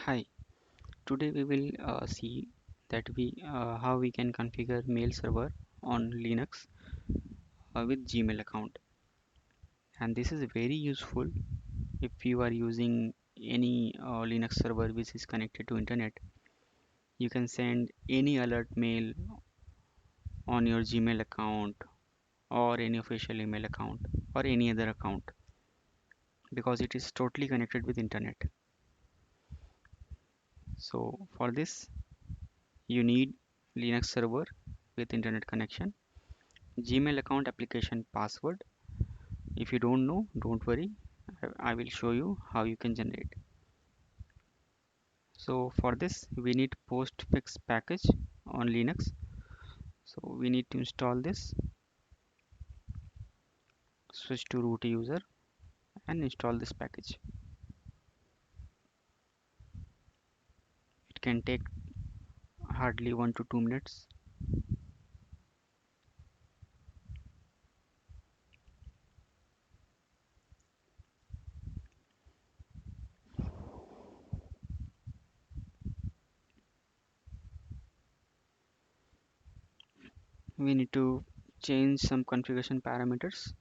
Hi, today we will see that we how we can configure mail server on Linux with Gmail account, and this is very useful if you are using any Linux server which is connected to internet. You can send any alert mail on your Gmail account or any official email account or any other account because it is totally connected with internet. So for this you need Linux server with internet connection, Gmail account application password. If you don't know, don't worry. I will show you how you can generate. So for this, we need postfix package on Linux. So we need to install this, switch to root user and install this package. It can take hardly 1 to 2 minutes. We need to change some configuration parameters.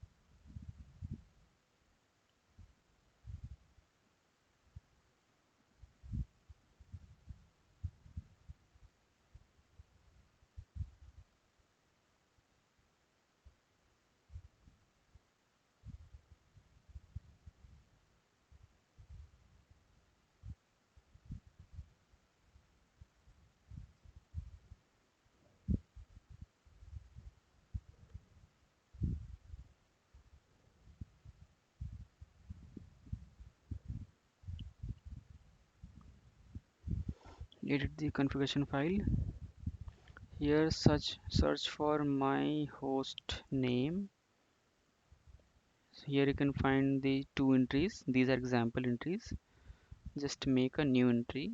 Edit the configuration file. Here search for my host name. Here you can find the two entries. These are example entries. Just make a new entry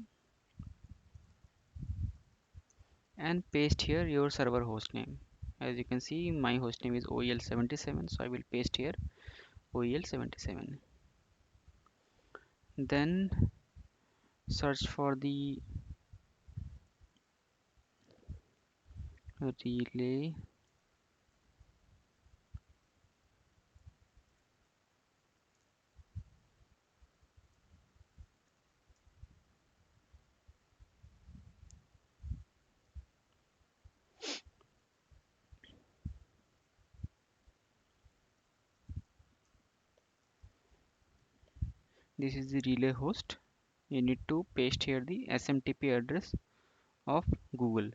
and paste here your server host name. As you can see, my host name is OEL77, so I will paste here OEL77. Then search for the relay. This is the relay host. You need to paste here the SMTP address of Google.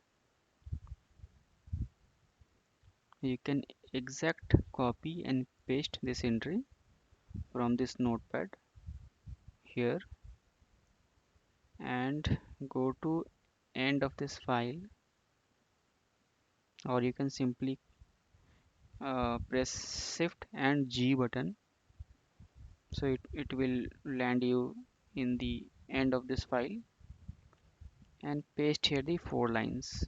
You can exact copy and paste this entry from this notepad here and go to end of this file, or you can simply press shift and G button, so it will land you in the end of this file, and paste here the 4 lines.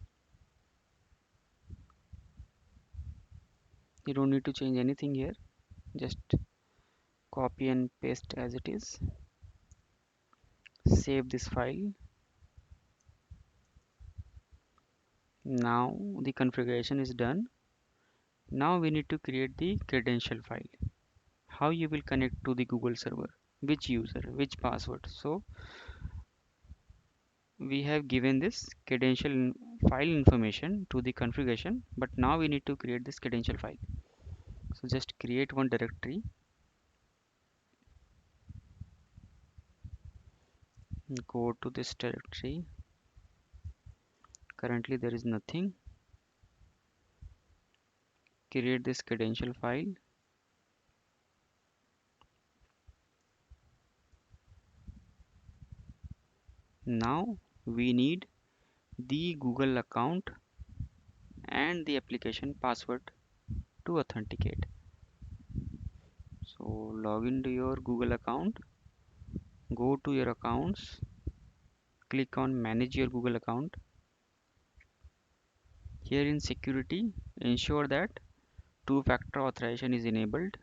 You don't need to change anything here, just copy and paste as it is. Save this file. Now the configuration is done. Now we need to create the credential file. How you will connect to the Google server, which user, which password. So we have given this file information to the configuration, but now we need to create this credential file. So just create one directory, go to this directory. Currently there is nothing. Create this credential file. Now we need the Google account and the application password to authenticate. So log into your Google account, go to your accounts, click on manage your Google account. Here in security, ensure that two-factor authorization is enabled.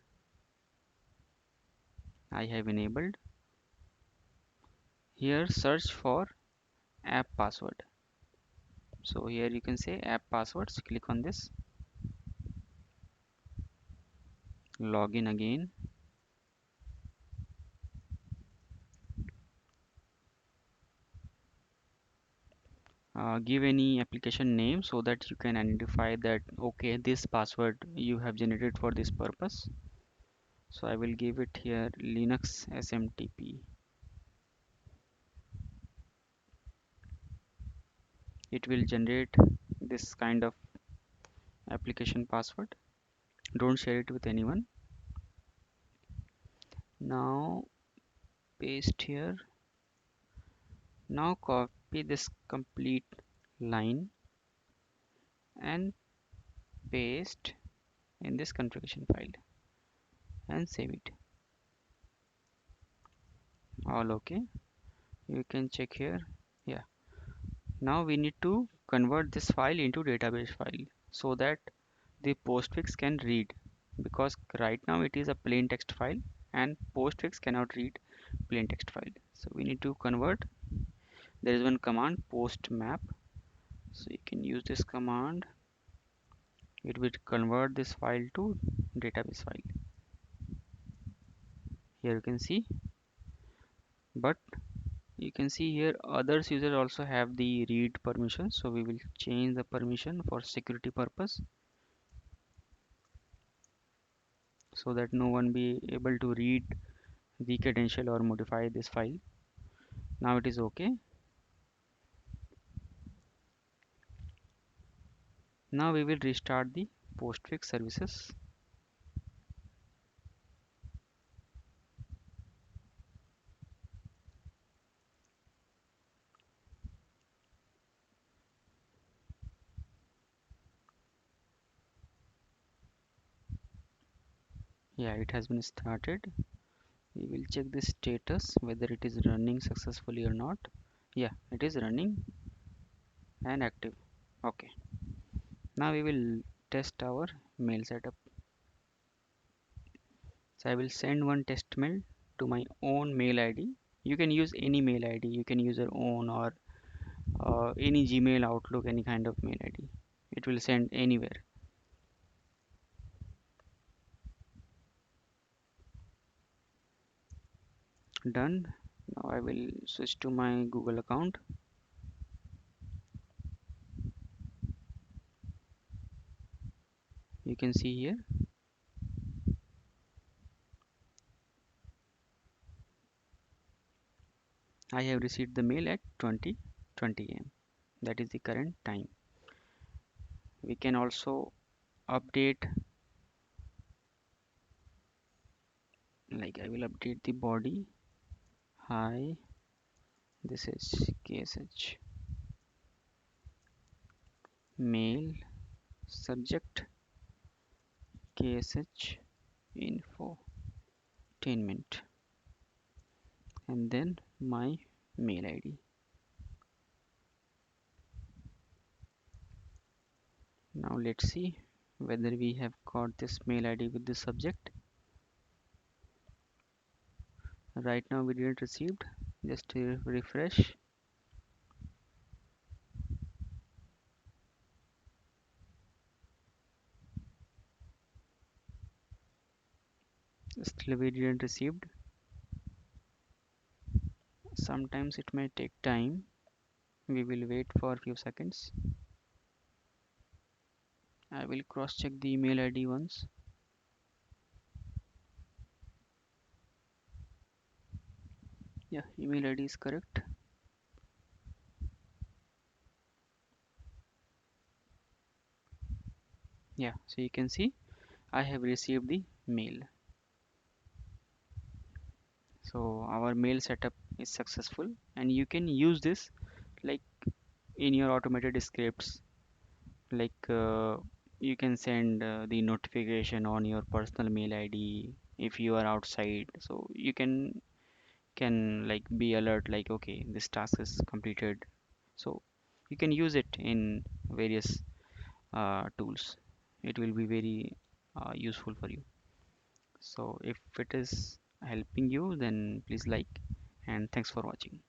I have enabled. Here search for app password. So here you can say app passwords, click on this, login again. Give any application name so that you can identify that okay, this password you have generated for this purpose. So I will give it here Linux SMTP. It will generate this kind of application password. Don't share it with anyone. Now paste here. Now copy this complete line and paste in this configuration file and save it. All okay. You can check here. Yeah. Now we need to convert this file into database file so that the postfix can read, because right now it is a plain text file and postfix cannot read plain text file. So we need to convert. There is one command postmap. So you can use this command. It will convert this file to database file. Here you can see, but you can see here others users also have the read permission. So we will change the permission for security purpose so that no one be able to read the credential or modify this file. Now it is okay. Now we will restart the postfix services. Yeah, it has been started. We will check the status whether it is running successfully or not. Yeah, it is running and active. Okay. Now we will test our mail setup. So I will send one test mail to my own mail ID. You can use any mail ID. You can use your own or any Gmail, Outlook, any kind of mail ID. It will send anywhere. Done. Now I will switch to my Google account. You can see here. I have received the mail at 20:20 am. That is the current time. We can also update, like I will update the body. Hi, this is KSH. Mail subject KSH Infotainment, and then my mail ID. Now let's see whether we have got this mail ID with the subject. Right now we didn't received. Just refresh. Still we didn't received. Sometimes it may take time. We will wait for a few seconds. I will cross check the email ID once. Yeah, email ID is correct. Yeah, so you can see I have received the mail. So our mail setup is successful, and you can use this like in your automated scripts. Like you can send the notification on your personal mail ID if you are outside. So you can like be alert like okay, this task is completed. So you can use it in various tools. It will be very useful for you. So if it is helping you, then please like, and thanks for watching.